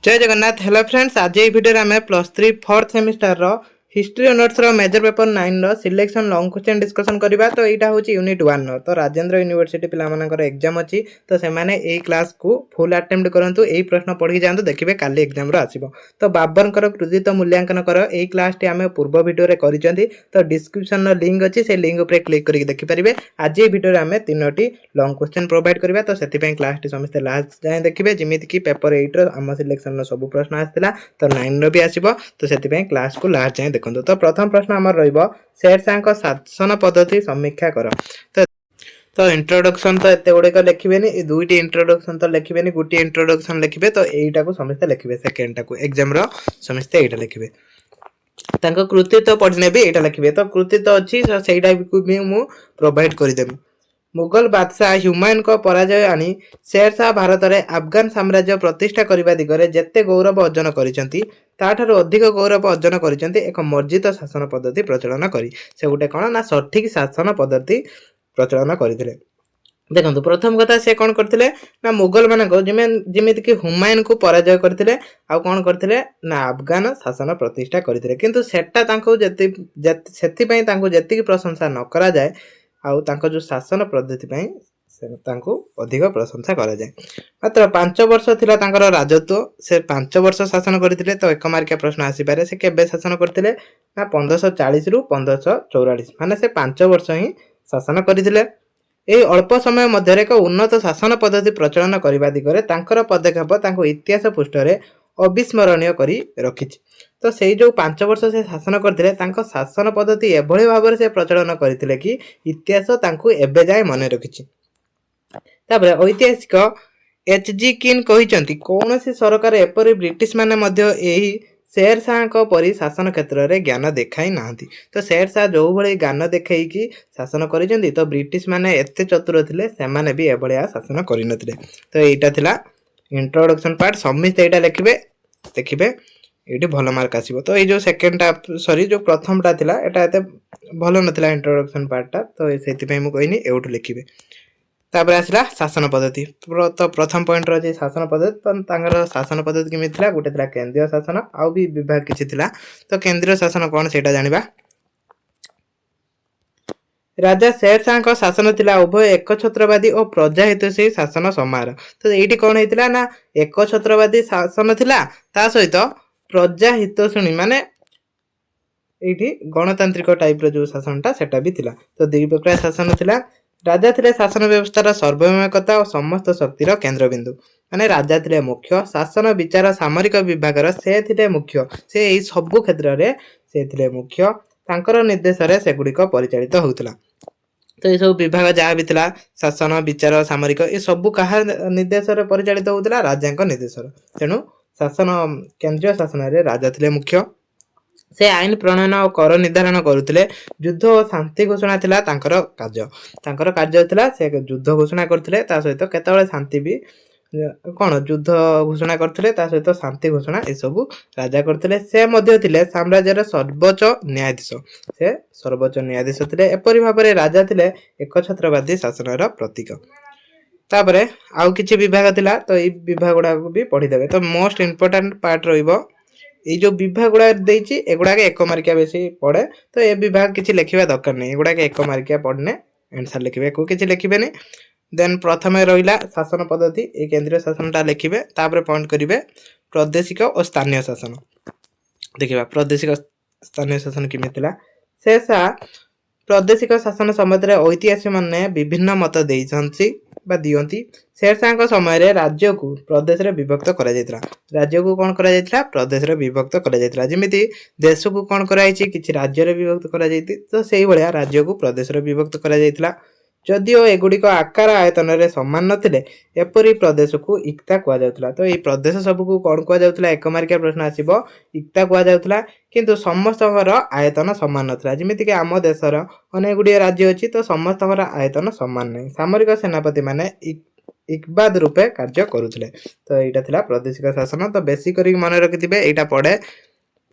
जय Jagannath. Hello friends, आज ये वीडियो में +3 fourth semester history honours major paper 9 selection long question discussion करबा। तो यहाँ हूँ यूनिट 1 तो राजेंद्र यूनिवर्सिटी पिलामानकर एग्जाम अच्छी तो से माने क्लास को फुल अटेम्प्ट करंतु यही प्रश्न पढ़ी जातु देखिए काली एग्जाम आसीबो। तो बाबरकर कृतित्व मूल्यांकन कर यही क्लास टी आम पूर्व वीडियो रे करिसेंती तो डिस्क्रिप्शन लिंक अच्छी से लिंक उपर क्लिक करके देखिपारे। आज ये वीडियो आम 3टी लॉन्ग क्वेश्चन प्रोवाइड करबा तो से क्लास टी समस्त लास्ट जाए देखिए जमीद कि पेपर 8 आम सिलेक्शन सब प्रश्न आसाला तो 9 भी आसो तो से क्लास को लास्ट जाए देखो। तो प्रथम प्रश्न आम शेरशाह शासन पद्धति समीक्षा कर। तो इंट्रोडक्शन तो एत गुड़िक लिखे दुईटी इंट्रोडक्शन तो लिखे गोटे इंट्रोडक्शन लिखे तो यहीटा को समस्ते लिखे सेकेंडटा को एग्जाम समस्ते यहाँ लिखे कृतित्व पढ़ने भी यहाँ लिखे। तो कृतित्व अच्छी से प्रोवाइड करदेवी। मुगल बादशाह हुमायून को पराजय आनी शेरशाह भारत में अफगान साम्राज्य प्रतिष्ठा करने दिगरे जेते गौरव अर्जन करिसेंती ताठारु अधिक गौरव अर्जन करिसेंती एक मर्जित शासन पद्धति प्रचलन करी से गोटे कौन ना सठिक शासन पद्धति प्रचलन करथिले। देखो प्रथम कथा से कौन करथिले ना मुगल मानक जमीत कि हुमायून को पराजय करथिले आ कौन करथिले ना अफगान शासन प्रतिष्ठा करथिले किंतु सेटा तांको सेति पई तांको जेतिकी प्रशंसा न करा जाए आउ तांको जो शासन पद्धति पई तांको अधिक प्रशंसा करा जाए। मात्र 5 वर्ष थिला तांकर राजत्व से 5 वर्ष शासन करथिले तो एक मार्किया प्रश्न आसी पारे से केबे शासन करथिले ना 1540 रु 1544 माने से 5 वर्ष ही शासन करथिले। एही अल्प समय मध्य एक उन्नत शासन पद्धति प्रचलन करने दिगरे तांकर पदक्षेप तांको इतिहास पृष्ठरे अविस्मरणीय करी रखिछि। तो से जो 5 वर्ष से शासन करथिले तांको शासन पद्धति एभଳି भाବରେ से प्रचलन करथिले कि इतिहास तांको एबे जाय मन रखिछि। तापर ऐतिहासिक एच.जी. किन कहिसंती कोनोसी सरकार एपरि ब्रिटिश माने मध्य एही शेरशाह परी शासन क्षेत्र में ज्ञान देखाई नाहंती। तो शेरशाह जो भाई ज्ञान देखई कि शासन करिसेंती तो ब्रिटिश माने एते चतुर थिले से माने भी एभଳିया शासन करिनथिले। तो एटा थिला इंट्रोडक्शन पार्ट समित एटा लिखिबे देखिबे ये भल मार्क आसो। तो ये जो सेकेंडटा सॉरी जो प्रथमटा थिला एटा एते भल नथिला इंट्रोडक्शन पार्टटा तो सेति मु कहनी एउठु लिखिबे। तापर आसला शासन पद्धति। तो प्रथम पॉइंट रही शासन पद्धति तो तांगर शासन पद्धति केमी थिला गोटे थिला केंद्रीय शासन आउ भी विभाग किछि थिला। तो केंद्रीय शासन कौन सेटा जानिबा। राजा शेरशाह का शासन थिला उभय एक छत्रवादी और प्रजा हितैषी शासन समारोह। तो ये कौन होता ना एक छत्रवादी शासन थिला ता सहित प्रजा हितैषी माने ये गणतांत्रिक टाइप रो जो शासनटा सेटा भी थिला। तो दुई प्रकार शासन थिला। राजा थिले शासन व्यवस्थार सर्वमयकता और समस्त शक्तिर केन्द्रबिंदु माने राजा थिले मुख्य शासन विचार सामरिक विभाग से थिले मुख्य से यही सबु क्षेत्र में से थिले मुख्य तांकर निर्देश रे सेगुड़िक परिचालित होउतला। तो ये सब विभाग जहाँ भी थिला शासन विचार सामरिक ये सब कहा निर्देश रे परिचालित होउतला राजा निर्देश। तेणु शासन केंद्रीय शासन रे राजा थिले मुख्य से आईन प्रणयन और कर निर्धारण करुले। युद्ध और शांति घोषणा थिला तांकर कार्य थिला से युद्ध घोषणा करथिले ता सहित केतबेले शांति भी कौन युद्ध घोषणा करथिले ता सहित शांति घोषणा ए सब राजा करथिले। से मध्य थिले साम्राज्यर सर्वोच्च न्यायाधीश से सर्वोच्च न्यायाधीश थिले। एपरि भाबरे राजा थिले एक छत्रवादी शासनर प्रतीक। तापरे आउ किछि विभाग थिला तो ए विभाग गुडा को भी पढ़ी देबे। तो मोस्ट इंपोर्टेंट पार्ट रहिबो ये जो विभाग गुड़ा देछि एगुड़ा के 1 मार्किया बेसी पड़े तो ये विभाग किछि लिखिबा दरकार नहीं एगुड़ा के 1 मार्किया पढ़ने आंसर लिखिबे को किछि लिखिबे नहीं। देन प्रथमे रहिला शासन पद्धति ए केंद्रीय शासनटा लिखिबे तापर पॉइंट करिवे प्रादेशिक और स्थानीय शासन। देखिबा प्रादेशिक स्थानीय शासन किमितिला शेषा प्रादेशिक शासन संबंध में ऐतिहासिक माने विभिन्न मत देइछन्ति बा दियंती। शेरशाह समय राज्य को प्रदेश रे विभक्त करा जायतिला राज्य को कौन करा जायतिला प्रदेश रे विभक्त करा जायतिला जेमिति देश को कौन कराइछि किछि राज्य रे विभक्त करा जायति तो सेही भलिया राज्य को प्रदेश रे विभक्त करा जायतिला। जदिओ एगुड़िक आकार आयतन रे समान नथिले एपरि प्रदेश को इक्ता कुआ जाउतला। तो ये प्रदेश सब को कौन कुआ जाउतला 1 मार्किया प्रश्न आसीबो इक्ता कुआ जाउतला किंतु समस्तकर आयतन समान नथिला। जेमिति कि आम देशर अनेक गुडी राज्य अछि तो समस्तकर आयतन समान नै सामरिक सेनापति माने इकबाद रूपे कार्य करुथिले। तो एटा थिला प्रादेशिक शासन। तो बेसी करी मन रखिथिबे एटा पड़े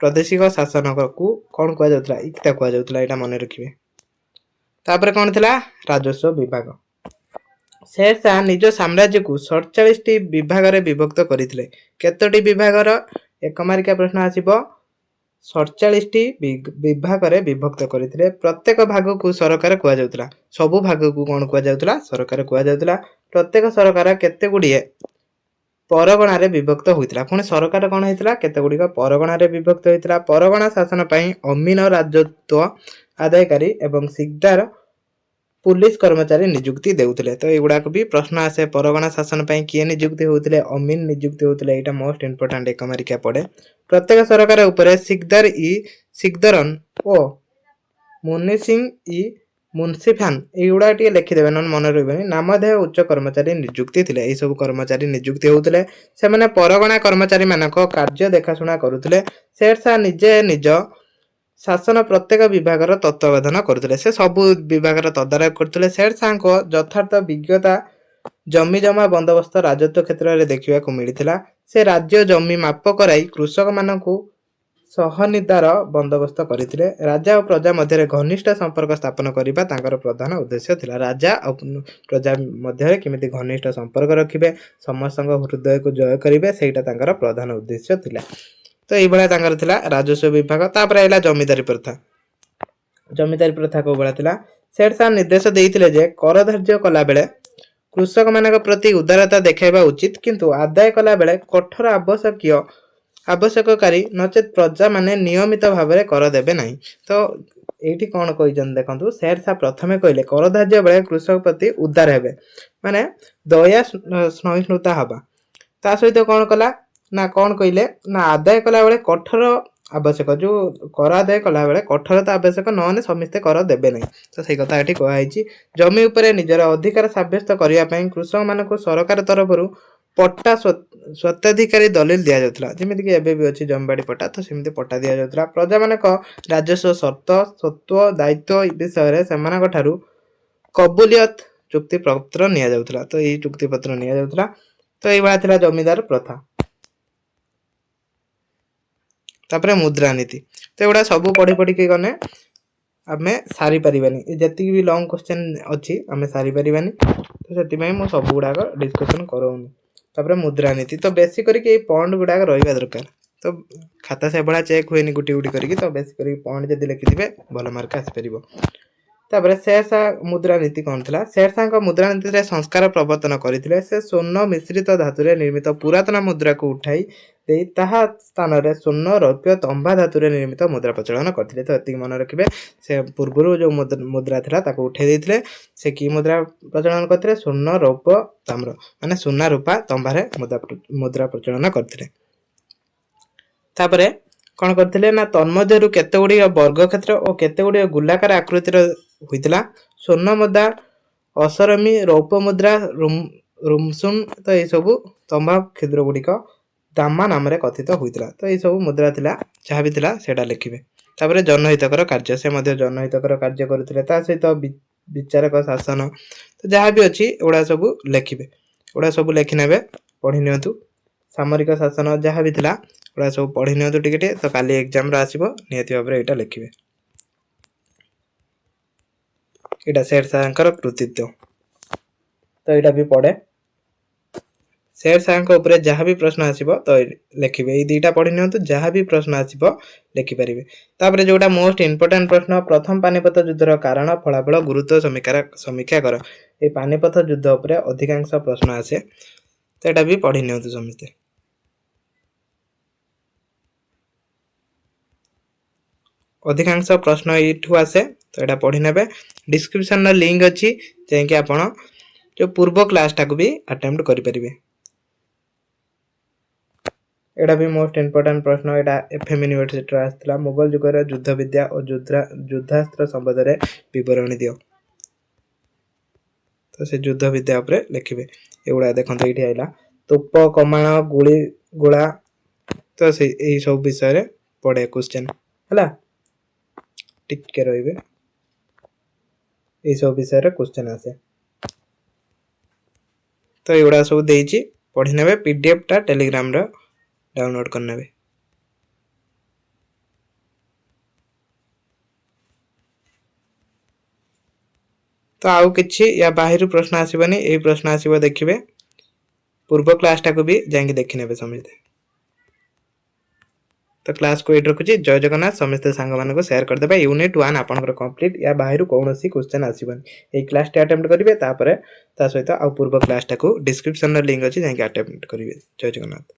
प्रादेशिक शासन को कौन कुआ जाउतला इक्ता कुआ जाउतला एटा मन रखिबे। तापर कौन थिला राजस्व विभाग। शेर शाह निज साम्राज्य को 47 विभाग विभक्त करते केतोटी विभागर एक मार्किया प्रश्न आसब 47 विभाग विभक्त करते प्रत्येक भाग को सरकार कहुला सबू भाग को कौन कहुला सरकार कहुला प्रत्येक सरकार केते गुड़िए परगणार विभक्त होता पुणी सरकार कौन होता केते गुड़िक परगणार विभक्त होता परगणा शासन पर अमीन राजत्व आदायकारी एवं सिकदार पुलिस कर्मचारी नियुक्ति देउथिले तो एगुड़ाक भी प्रश्न आसे परगणा शासन पर किए नियुक्ति होते अमीन नियुक्ति होते यहाँ मोस्ट इंपोर्टाट एक मारिका पड़े प्रत्येक सरकार उपरे सिकदार इ सिकदरन ओ मुन्नी सिंह इ मुंसिफान एगुड़ा टे लिखिदेवे न मन रही नामधेय उच्च कर्मचारी नियुक्ति थे यही सब कर्मचारी नियुक्ति होते से परगणा कर्मचारी मानक कार्य देखाशुना करुले शेर शाह निजे निज शासन प्रत्येक विभाग तत्वावधान करते से सबू विभाग तदारख करते शेर शाह को यथार्थ विज्ञता जमी जमा बंदोबस्त राजस्व क्षेत्र में देखा मिलता से राज्य जमी माप कराई कृषक मानक सहनिदार बंदोबस्त करते राजा और प्रजा मध्य घनिष्ठ संपर्क स्थापन करने प्रधान उद्देश्य थिला राजा और प्रजा मध्य केमिति घनिष्ठ संपर्क रखिबे समस्त हृदय को जय करेंगे सेटा प्रधान उद्देश्य थिला तो ये थिला राजस्व विभाग तापर आइला जमीदारी प्रथा को थिला शेर शाह निर्देश देइथिले जे कर धार्य कला बेले कृषक मानक प्रति उदारता देखाइबा उचित किंतु आदाय कला बेले कठोर आवश्यककारी नचेत प्रजा माने नियमित भाव में कर देबे नहीं तो ये कौन कही देखो शेर शाह प्रथमे कहले कर धार्य बेले कृषक प्रति उदार हेबे माने दया सहिष्णुता हवा ता सहित कौन कला ना कौन कहले ना आदाय कला बेले कठोर आवश्यक जो कर आदाय कला बेले कठोरता आवश्यक नने समस्ते कर देबे नहीं तो सही कथा एठी कहैछि जमी उपरे निजर अधिकार साब्यस्त करिया पई कृषक मानक सरकार तरफरु पट्टा स्वत्वाधिकारी दलिल दि जाउतला जेमिति कि एबे भी अछि जमबाड़ी पट्टा तो सेमिति पट्टा दि जाउतला प्रजा मानक राजस्व शर्त स्वत्व दायित्व विषय रे सेमानक ठारू कबूलियत चुक्ति पत्र निया जाउतला तो ई चुक्ति पत्र निया जाउतला तो एई बा थिला जमीदार प्रथा तापरे मुद्रानीति तो एगुड़ा सब पढ़ी पढ़ी के गने आमे सारी पारिबानी जति भी लॉन्ग क्वेश्चन अछि आमे सारी पारिबानी तो सेति पई मो सब गुडाक डिस्कशन करौनी तापरे मुद्रानीति तो बेसी करी के पॉइंट गुडाक रहिबा दरकार तो खाता से बड़ा चेक हुएनी गुटी गुटी करी तो बेसी करी पॉइंट जदी लिखि दिबे भलो मार्क आसी परिबो तापरे शेर शाह मुद्रानीति कौन थिला शेर शाह मुद्रानीति रे संस्कार प्रवर्तन करथिले से स्वर्ण मिश्रित धातु रे निर्मित पुरातन मुद्रा को उठाई दे ताहा स्थान रे स्वर्ण रौप्य तंबा धातु रे निर्मित मुद्रा प्रचलन करथिले तो एति मन रखिबे से पूर्वरु जो मुद्रा थिला ताको उठाई देथिले से की मुद्रा प्रचलन करथिले स्वर्ण रौप्य ताम्र माने सोना रूपा तंबा रे मुद्रा प्रचलन करथिले तापरे कौन करथिले ना तन्मध्यरु केते गुडी वर्ग क्षेत्र और केते गुडी गोलाकार आकृतिर होइतिला स्वर्ण मुद्रा असरमी रौप्य मुद्रा रुमसुन तो ये सब तंबा क्षुद्र गुड़िक दामा नाम कथित होइतिला तो ये सब मुद्रा थिला जहाँ भी थिला सेटा लिखिबे तापरे जनहितकर कार्य से मध्य जनहितकर कार्य करथिले ता सहित विचारक शासन तो जहाँ भी अछि एडा सब लिखिबे एडा सब लिखि नेबे पढ़ि नियंतु सामरिक शासन जहाँ भी थिला एडा सब पढ़ि नियंतु टिके तो काली एग्जाम रा आसीबो नियति भाबरे एटा लिखिबे एटा शेर शाहकर कृतित्व तो यहाँ भी पढ़े शेर शाह ऊपर जहाँ भी प्रश्न आसीबो तो लिखिबे ये दुईटा पढ़ी नियंतु जहाँ भी प्रश्न आसीबो लिखिपारे तापर जोटा मोस्ट इंपोर्टेंट प्रश्न प्रथम पानीपत युद्धर कारण फलाफल गुरुत्व समीक्षा कर ये पानीपत युद्ध उपर अधिकांश प्रश्न आसे तो यहाँ भी पढ़ी नियंतु समस्ते अधिकांश प्रश्न यू आसे तो यहाँ पढ़ी ने डिस्क्रिप्शन लिंक अच्छी जैकि आपण जो पूर्व क्लास टाक भी अटेम्प्ट करेंगे यहाँ भी मोस्ट इंपोर्टेंट प्रश्न यहाँ एफएम यूनिवर्सिटी आसाला मुगल जुगर युद्ध विद्या और युद्धास्त्र संबंध में विवरणी दियो तो से युद्ध विद्या उपरे लिखिबे एगुड़ा देखते ये आइला तोप कमाण गुली गोला तो से यही सब विषय पढ़े क्वेश्चन है टिके रहिबे सब विषय क्वेश्चन आसे तो एगुड़ा सब देइछि पढ़ी नेबे पीडीएफ टा टेलीग्राम रे डाउनलोड कर नेबे तो आउ किछि या बाहिर प्रश्न आसीबनी एई प्रश्न आसीबो देखिबे पूर्व क्लास टाको भी जांगे देखि नेबे समझते। तो क्लास को एट रखुची जय जगन्नाथ समस्त सांग मानको शेयर कर देबा यूनिट 1 आपनकर कंप्लीट या बाहिर कोनोसी क्वेश्चन आसीबनी ए क्लास टे अटेम्प्ट करिवे तापरे ता सहित आ पूर्व क्लास टाको डिस्क्रिप्शन रे लिंक अछि जांगे अटेम्प्ट करिवे जय जगन्नाथ।